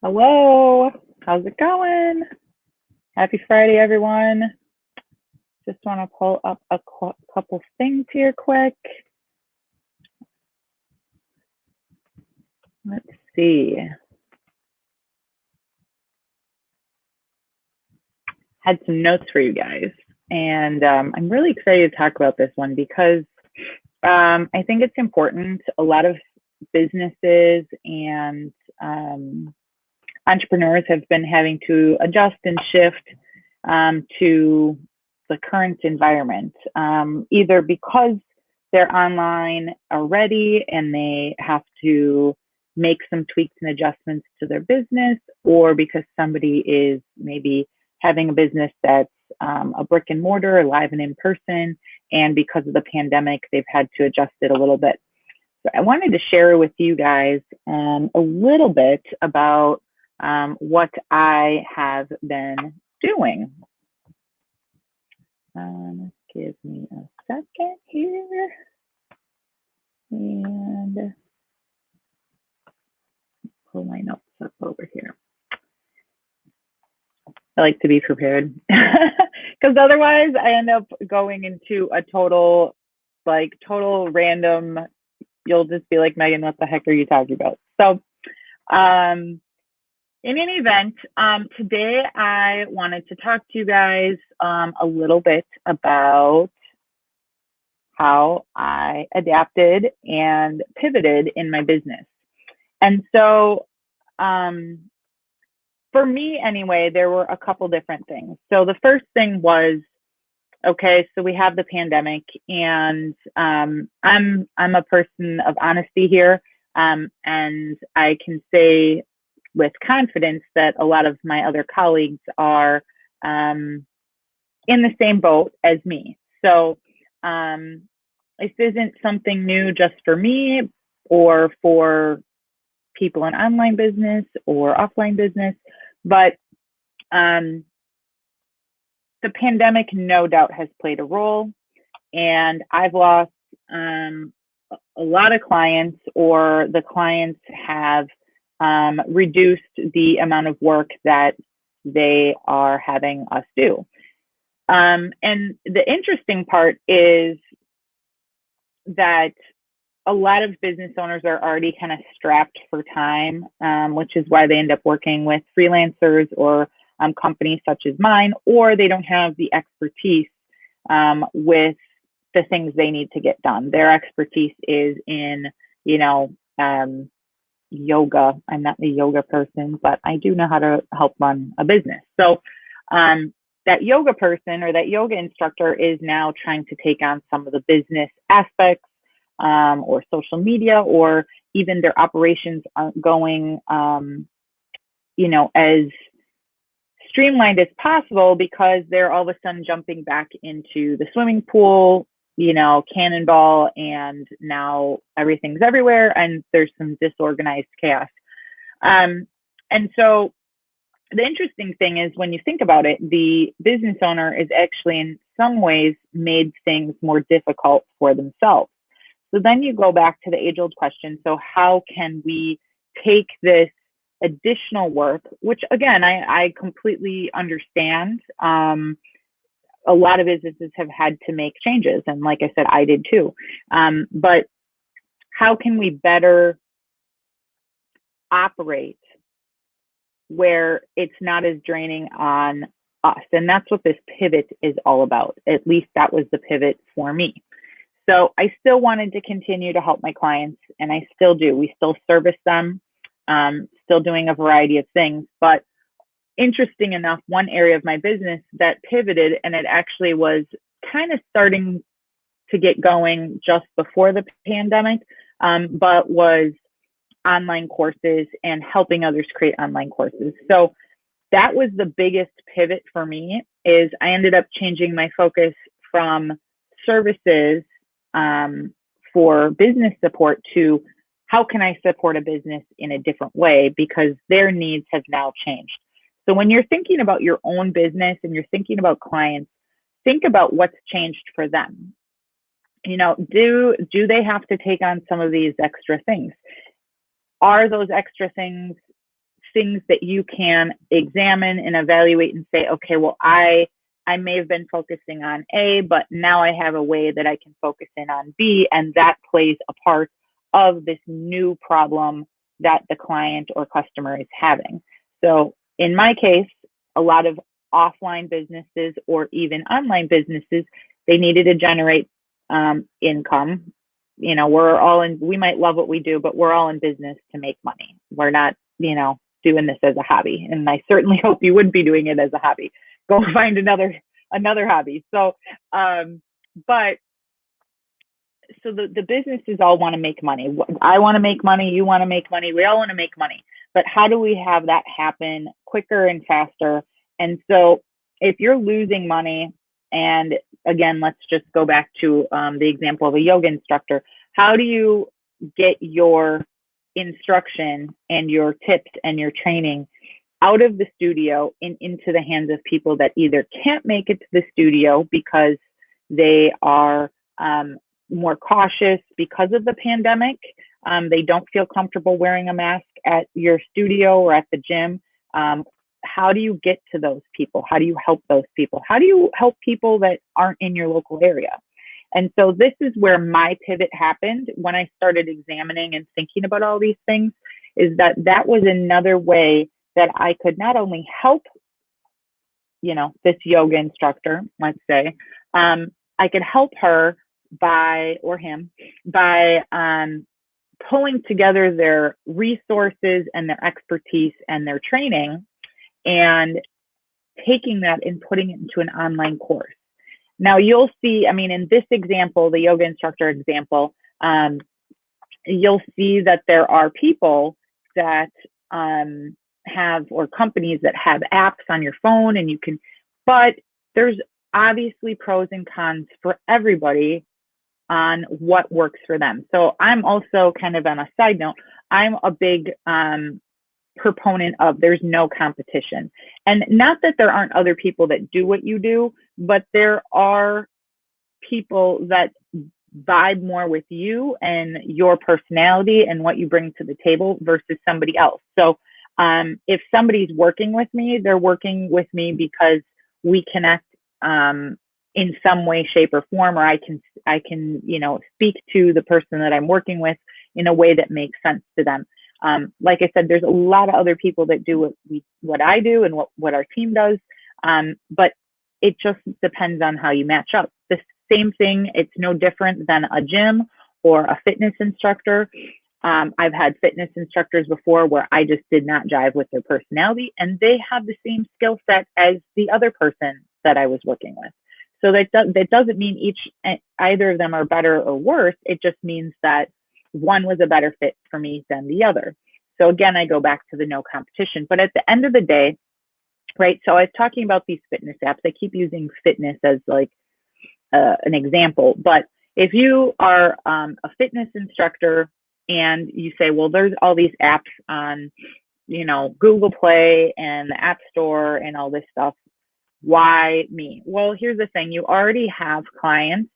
Hello, how's it going? Happy Friday, everyone. Just want to pull up a couple things here quick. Let's see. Had some notes for you guys, and I'm really excited to talk about this one because I think it's important. A lot of businesses and entrepreneurs have been having to adjust and shift to the current environment, either because they're online already and they have to make some tweaks and adjustments to their business, or because somebody is maybe having a business that's a brick and mortar, live and in person, and because of the pandemic, they've had to adjust it a little bit. So I wanted to share with you guys a little bit about what I have been doing. Give me a second here. And pull my notes up over here. I like to be prepared because otherwise I end up going into a total random. You'll just be like, Megan, what the heck are you talking about? So, in any event, today I wanted to talk to you guys a little bit about how I adapted and pivoted in my business. And so, for me anyway, there were a couple different things. So the first thing was, okay, so we have the pandemic, and I'm a person of honesty here, and I can say with confidence that a lot of my other colleagues are in the same boat as me. So this isn't something new just for me or for people in online business or offline business, but the pandemic no doubt has played a role, and I've lost a lot of clients, or the clients have reduced the amount of work that they are having us do. And the interesting part is that a lot of business owners are already kind of strapped for time, which is why they end up working with freelancers or companies such as mine, or they don't have the expertise with the things they need to get done. Their expertise is in, yoga. I'm not a yoga person, but I do know how to help run a business. So that yoga person or that yoga instructor is now trying to take on some of the business aspects, or social media, or even their operations aren't going, as streamlined as possible, because they're all of a sudden jumping back into the swimming pool, cannonball, and now everything's everywhere and there's some disorganized chaos. And so the interesting thing is, when you think about it, the business owner is actually in some ways made things more difficult for themselves. So then you go back to the age-old question. So how can we take this additional work, which again, I completely understand. A lot of businesses have had to make changes. And like I said, I did too. But how can we better operate where it's not as draining on us? And that's what this pivot is all about. At least that was the pivot for me. So I still wanted to continue to help my clients, and I still do. We still service them, still doing a variety of things. But interesting enough, one area of my business that pivoted, and it actually was kind of starting to get going just before the pandemic, but was online courses and helping others create online courses. So that was the biggest pivot for me. Is I ended up changing my focus from services for business support to how can I support a business in a different way, because their needs have now changed. So when you're thinking about your own business and you're thinking about clients, think about what's changed for them. Do they have to take on some of these extra things? Are those extra things things that you can examine and evaluate and say, okay, well, I may have been focusing on A, but now I have a way that I can focus in on B, and that plays a part of this new problem that the client or customer is having. So in my case, a lot of offline businesses or even online businesses, they needed to generate income. You know, we might love what we do, but we're all in business to make money. We're not, doing this as a hobby. And I certainly hope you wouldn't be doing it as a hobby. Go find another hobby. So, but so the businesses all want to make money. I want to make money. You want to make money. We all want to make money. But how do we have that happen quicker and faster? And so if you're losing money, and again, let's just go back to the example of a yoga instructor. How do you get your instruction and your tips and your training out of the studio and into the hands of people that either can't make it to the studio because they are more cautious because of the pandemic? They don't feel comfortable wearing a mask at your studio or at the gym. How do you get to those people? How do you help those people? How do you help people that aren't in your local area? And so this is where my pivot happened when I started examining and thinking about all these things, is that was another way that I could not only help, this yoga instructor, let's say, I could help her or him by pulling together their resources and their expertise and their training and taking that and putting it into an online course. Now you'll see, in this example, the yoga instructor example, you'll see that there are people that have, or companies that have apps on your phone, and but there's obviously pros and cons for everybody on what works for them. So I'm also, kind of on a side note, I'm a big proponent of there's no competition. And not that there aren't other people that do what you do, but there are people that vibe more with you and your personality and what you bring to the table versus somebody else. So if somebody's working with me, they're working with me because we connect in some way, shape, or form, or I can speak to the person that I'm working with in a way that makes sense to them. Like I said, there's a lot of other people that do what I do and what our team does, but it just depends on how you match up. The same thing, it's no different than a gym or a fitness instructor. I've had fitness instructors before where I just did not jive with their personality, and they have the same skill set as the other person that I was working with. So that doesn't mean either of them are better or worse. It just means that one was a better fit for me than the other. So again, I go back to the no competition. But at the end of the day, right, so I was talking about these fitness apps. I keep using fitness as like an example. But if you are a fitness instructor and you say, well, there's all these apps on, Google Play and the App Store and all this stuff, why me? Well, here's the thing. You already have clients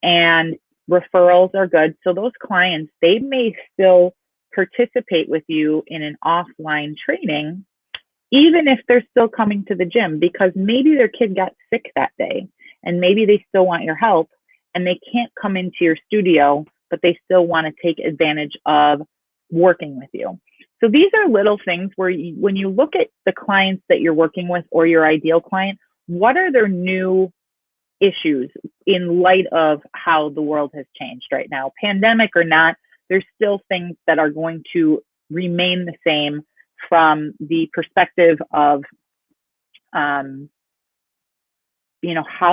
and referrals are good. So those clients, they may still participate with you in an offline training, even if they're still coming to the gym, because maybe their kid got sick that day and maybe they still want your help and they can't come into your studio, but they still want to take advantage of working with you. So these are little things where when you look at the clients that you're working with or your ideal client, what are their new issues in light of how the world has changed right now? Pandemic or not, there's still things that are going to remain the same from the perspective of how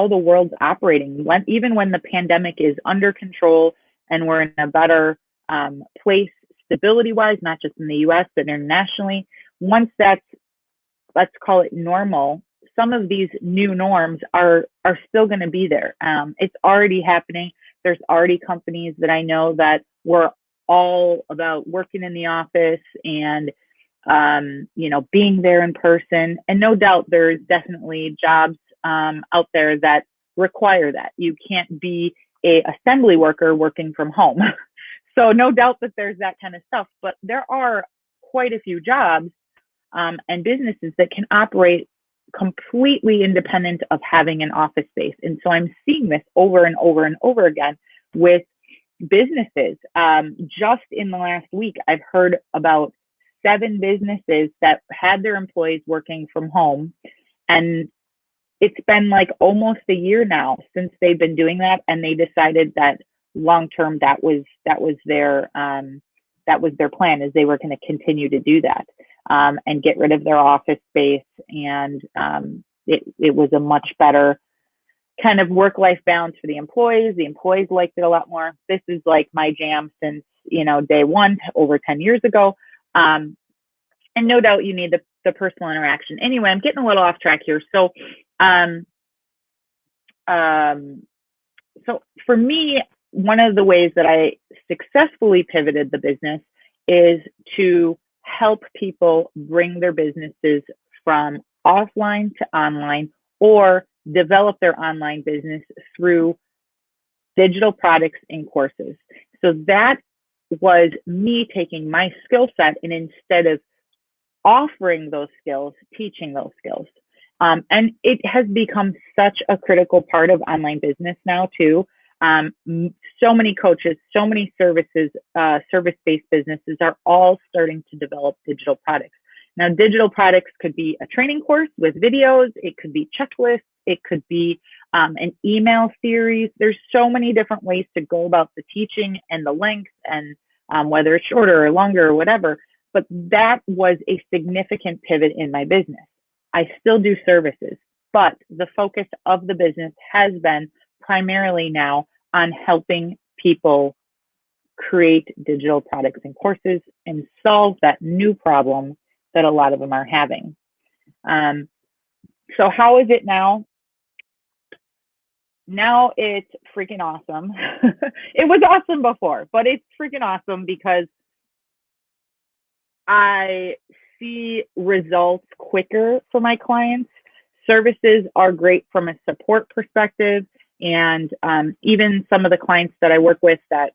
the world's operating. Even when the pandemic is under control and we're in a better place stability-wise, not just in the US, but internationally, once that's, let's call it normal, some of these new norms are still going to be there. It's already happening. There's already companies that I know that were all about working in the office and being there in person. And no doubt there's definitely jobs out there that require that. You can't be an assembly worker working from home. So no doubt that there's that kind of stuff, but there are quite a few jobs and businesses that can operate completely independent of having an office space. And so I'm seeing this over and over and over again with businesses. Just in the last week, I've heard about 7 businesses that had their employees working from home, and it's been like almost a year now since they've been doing that, and they decided that long term that was their plan, is they were going to continue to do that, and get rid of their office space, and it was a much better kind of work-life balance for the employees. The employees liked it a lot more. This is like my jam since day one, over 10 years ago. And no doubt you need the personal interaction. Anyway, I'm getting a little off track here. So for me, one of the ways that I successfully pivoted the business is to help people bring their businesses from offline to online, or develop their online business through digital products and courses. So that was me taking my skill set, and instead of offering those skills, teaching those skills. And it has become such a critical part of online business now too. So many coaches, so many services, service-based businesses are all starting to develop digital products. Now, digital products could be a training course with videos. It could be checklists. It could be an email series. There's so many different ways to go about the teaching and the length, and whether it's shorter or longer or whatever. But that was a significant pivot in my business. I still do services, but the focus of the business has been primarily now on helping people create digital products and courses and solve that new problem that a lot of them are having. So how is it now? Now it's freaking awesome. It was awesome before, but it's freaking awesome because I see results quicker for my clients. Services are great from a support perspective, and even some of the clients that I work with that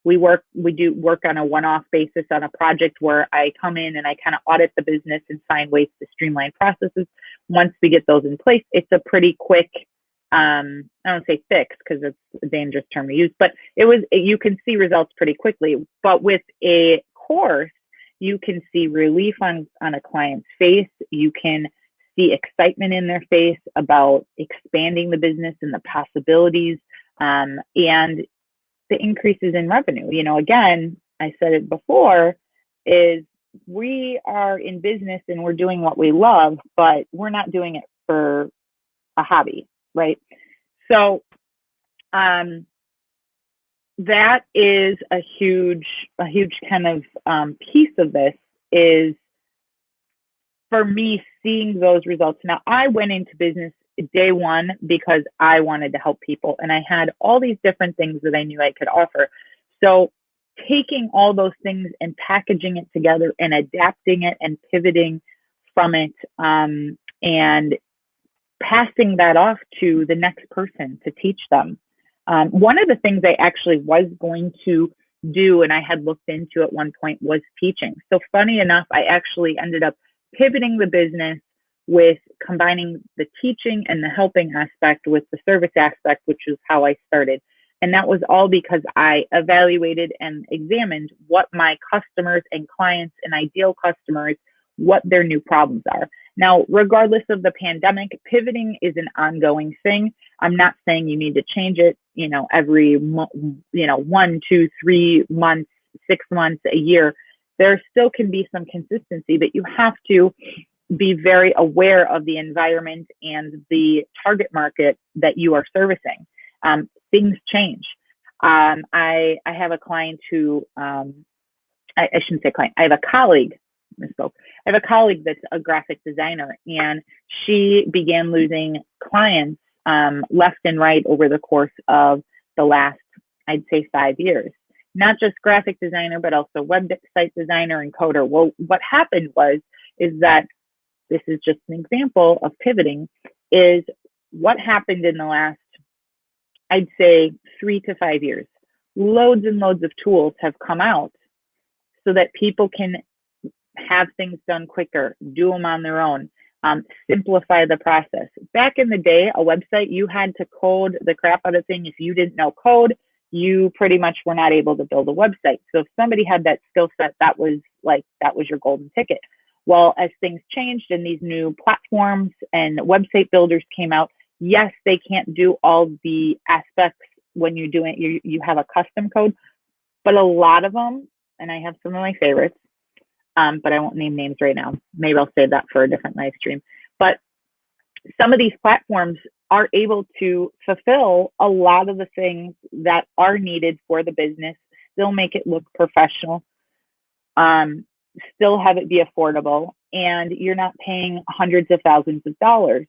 we do work on a one-off basis on a project where I come in and I kind of audit the business and find ways to streamline processes. Once we get those in place, it's a pretty quick, I don't say fix because it's a dangerous term to use, but you can see results pretty quickly. But with a course, you can see relief on a client's face. You can see excitement in their face about expanding the business and the possibilities, and the increases in revenue. Again, I said it before, is we are in business and we're doing what we love, but we're not doing it for a hobby, right? So that is a huge kind of piece of this, is for me seeing those results. Now, I went into business day one because I wanted to help people, and I had all these different things that I knew I could offer. So taking all those things and packaging it together and adapting it and pivoting from it, and passing that off to the next person to teach them. One of the things I actually was going to do, and I had looked into at one point, was teaching. So funny enough, I actually ended up pivoting the business with combining the teaching and the helping aspect with the service aspect, which is how I started. And that was all because I evaluated and examined what my customers and clients and ideal customers, what their new problems are. Now, regardless of the pandemic, pivoting is an ongoing thing. I'm not saying you need to change it, every 1, 2, 3 months, 6 months, a year. There still can be some consistency, but you have to be very aware of the environment and the target market that you are servicing. Things change. I have a client who, I shouldn't say client, I have a colleague, misspoke. I have a colleague that's a graphic designer, and she began losing clients left and right over the course of the last, I'd say, 5 years. Not just graphic designer, but also website designer and coder. Well, what happened is that, this is just an example of pivoting, is what happened in the last, I'd say, 3 to 5 years. Loads and loads of tools have come out so that people can have things done quicker, do them on their own, simplify the process. Back in the day, a website, you had to code the crap out of thing. If you didn't know code, you pretty much were not able to build a website. So if somebody had that skill set, that was your golden ticket. Well, as things changed and these new platforms and website builders came out, yes, they can't do all the aspects when you're doing you have a custom code, but a lot of them, and I have some of my favorites, but I won't name names right now. Maybe I'll save that for a different live stream. But some of these platforms are able to fulfill a lot of the things that are needed for the business, still make it look professional, still have it be affordable, and you're not paying hundreds of thousands of dollars.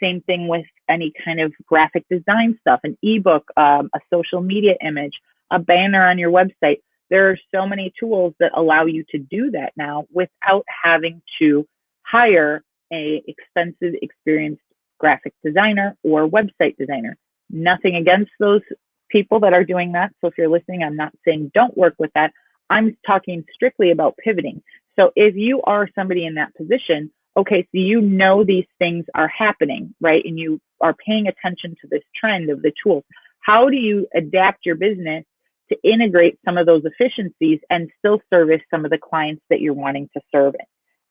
Same thing with any kind of graphic design stuff, an ebook, a social media image, a banner on your website. There are so many tools that allow you to do that now without having to hire a expensive, experienced graphic designer or website designer. Nothing against those people that are doing that. So if you're listening, I'm not saying don't work with that. I'm talking strictly about pivoting. So if you are somebody in that position, okay, so you know these things are happening, right? And you are paying attention to this trend of the tools. How do you adapt your business to integrate some of those efficiencies and still service some of the clients that you're wanting to serve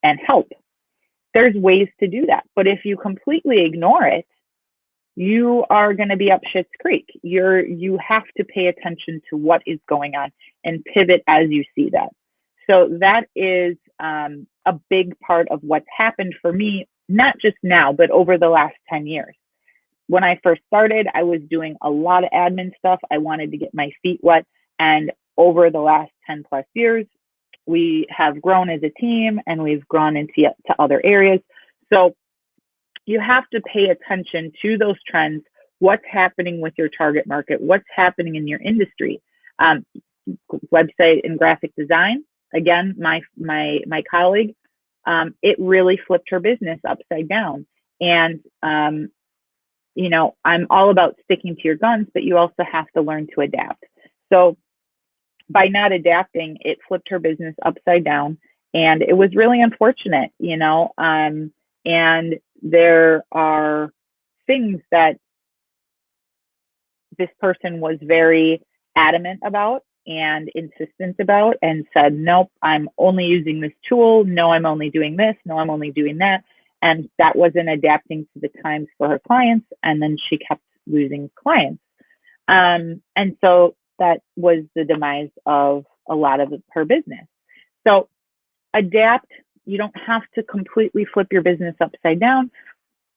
and help? There's ways to do that. But if you completely ignore it, you are going to be up shit's creek. You have to pay attention to what is going on and pivot as you see that. So that is a big part of what's happened for me, not just now, but over the last 10 years. When I first started, I was doing a lot of admin stuff. I wanted to get my feet wet. And over the last 10 plus years, we have grown as a team and we've grown into other areas. So you have to pay attention to those trends, what's happening with your target market, what's happening in your industry. Website and graphic design, again, my colleague, it really flipped her business upside down. And you know, I'm all about sticking to your guns, but you also have to learn to adapt. So by not adapting, it flipped her business upside down. And it was really unfortunate, you know, and there are things that this person was very adamant about and insistent about and said, nope, I'm only using this tool. No, I'm only doing this. No, I'm only doing that. And that wasn't adapting to the times for her clients. And then she kept losing clients. And so that was the demise of a lot of her business. So adapt. You don't have to completely flip your business upside down,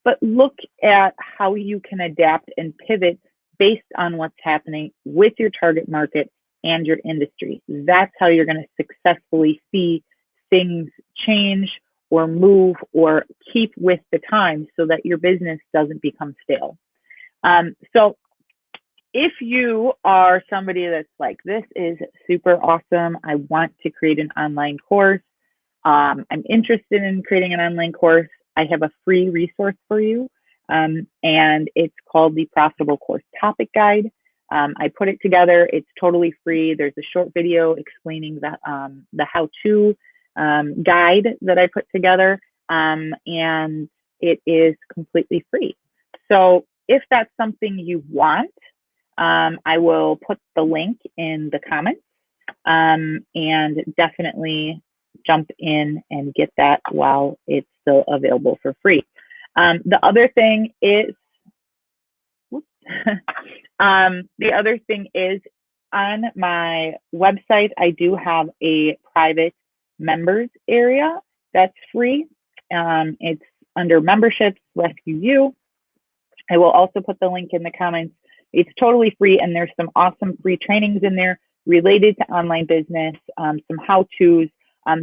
but look at how you can adapt and pivot based on what's happening with your target market and your industry. That's how you're going to successfully see things change or move or keep with the times so that your business doesn't become stale. So if you are somebody that's like, this is super awesome, I want to create an online course, I'm interested in creating an online course, I have a free resource for you, and it's called the Profitable Course Topic Guide. I put it together. It's totally free. There's a short video explaining the how-to guide that I put together, and it is completely free. So if that's something you want, I will put the link in the comments, and definitely jump in and get that while it's still available for free. The other thing is, on my website, I do have a private members area that's free. It's under memberships, Rescue You. I will also put the link in the comments. It's totally free, and there's some awesome free trainings in there related to online business, some how-tos.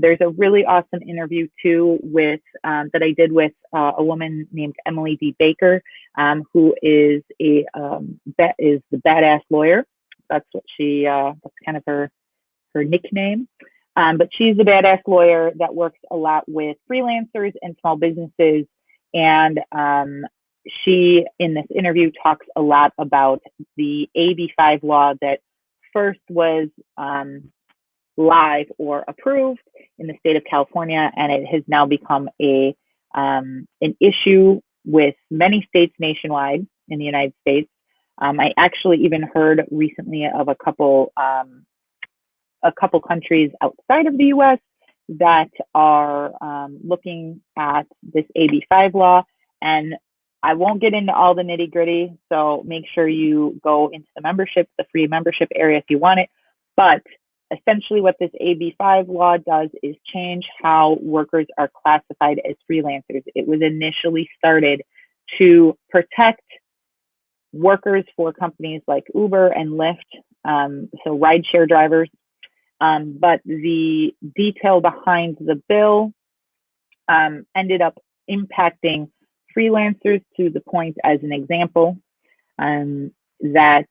There's a really awesome interview too with that I did with a woman named Emily D. Baker, who is the badass lawyer. That's what that's kind of her nickname. But she's a badass lawyer that works a lot with freelancers and small businesses. And she, in this interview, talks a lot about the AB5 law that first was live or approved in the state of California, and it has now become an issue with many states nationwide in the United States. I actually even heard recently of a couple countries outside of the U.S. that are looking at this AB5 law, and I won't get into all the nitty gritty, so make sure you go into the free membership area if you want it. But essentially what this AB5 law does is change how workers are classified as freelancers. It was initially started to protect workers for companies like Uber and Lyft, so rideshare drivers. But the detail behind the bill ended up impacting freelancers to the point, as an example, that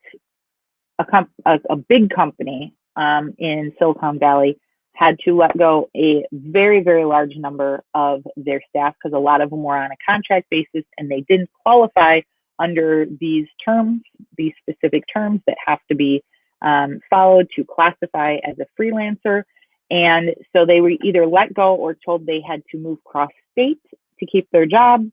a big company in Silicon Valley had to let go a very, very large number of their staff because a lot of them were on a contract basis and they didn't qualify under these terms, these specific terms that have to be followed to classify as a freelancer. And so they were either let go or told they had to move cross state to keep their job,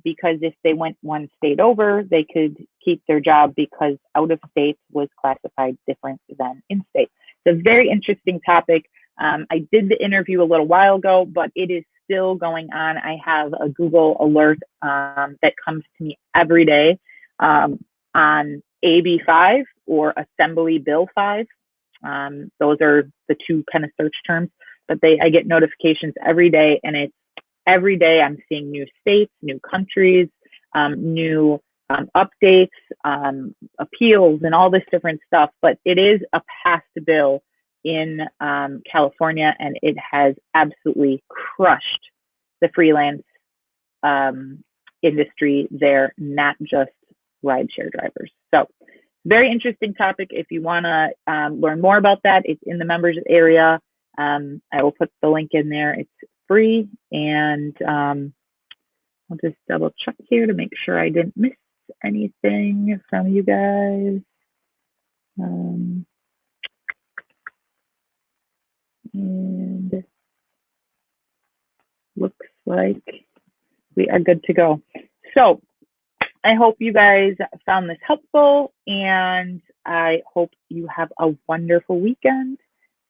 because if they went one state over, they could keep their job because out of state was classified different than in state. It's a very interesting topic. I did the interview a little while ago, but it is still going on. I have a Google alert that comes to me every day on AB5 or Assembly Bill 5. Those are the two kind of search terms, but I get notifications every day, and every day I'm seeing new states, new countries, new updates, appeals, and all this different stuff. But it is a passed bill in California, and it has absolutely crushed the freelance industry there, not just rideshare drivers. So very interesting topic. If you want to learn more about that, it's in the members area. I will put the link in there. It's free, and I'll just double check here to make sure I didn't miss anything from you guys. And looks like we are good to go. So I hope you guys found this helpful, and I hope you have a wonderful weekend,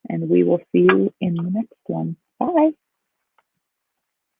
and we will see you in the next one. Bye.